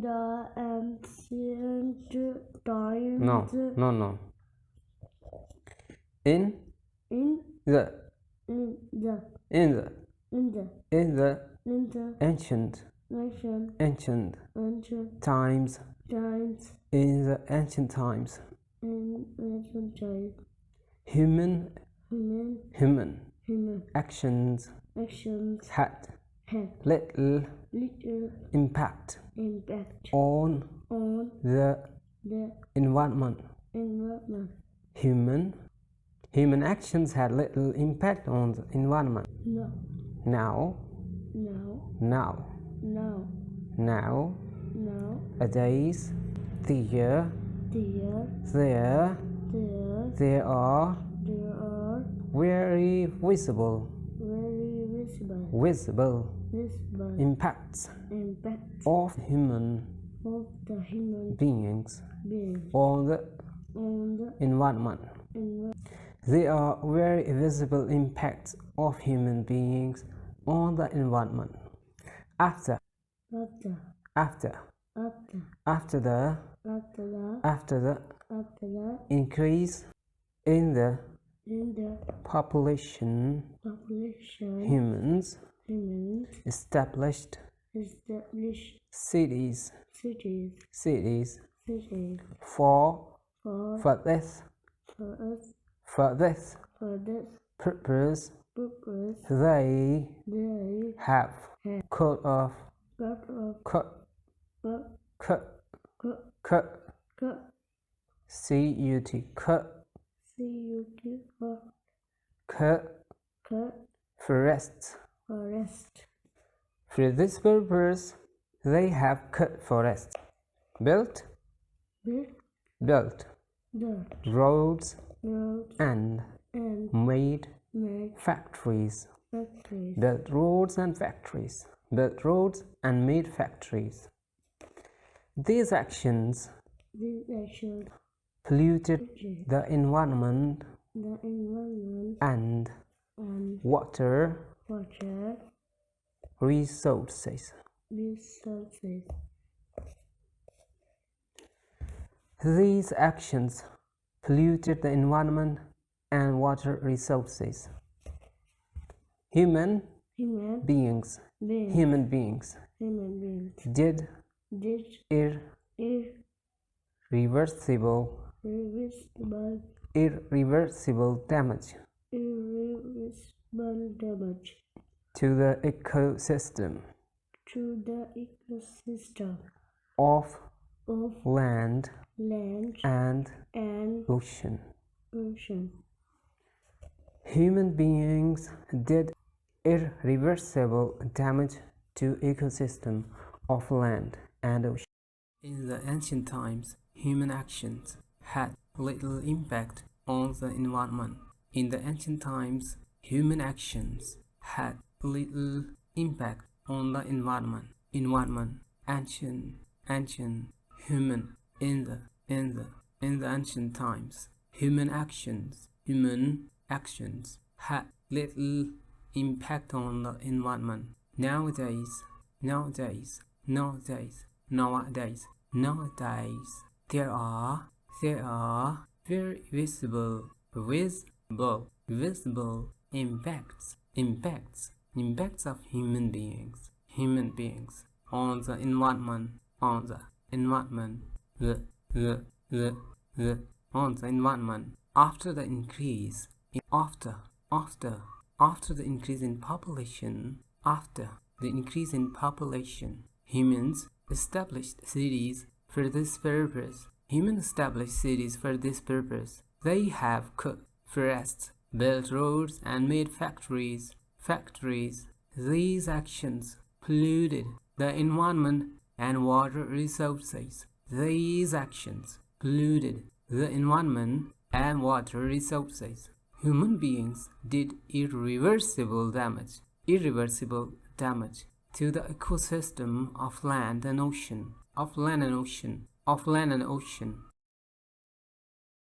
the ancient times. No. In the ancient times. In the ancient times. Human actions had little impact on the environment. Human actions had little impact on the environment. Nowadays, there are very visible impacts of human beings on the environment. There are very visible impacts of human beings on the environment. After the increase in the population, humans established cities for this purpose. They have cut forests. For this purpose, they have cut forests, built roads, and made factories. Built roads and made factories. These actions polluted the environment and water resources. These actions polluted the environment and water resources. Human beings did irreversible damage to the ecosystem of land and ocean. Human beings did irreversible damage to ecosystem of land and ocean. In the ancient times, human actions had little impact on the environment. In the ancient times, human actions had little impact on the environment. Ancient human. In the ancient times, human actions had little impact on the environment. Nowadays, there are very visible impacts of human beings on the environment. After the increase in population, humans established cities for this purpose. They have cut forests, built roads, and made factories. These actions polluted the environment and water resources. Human beings did irreversible damage to the ecosystem of land and ocean.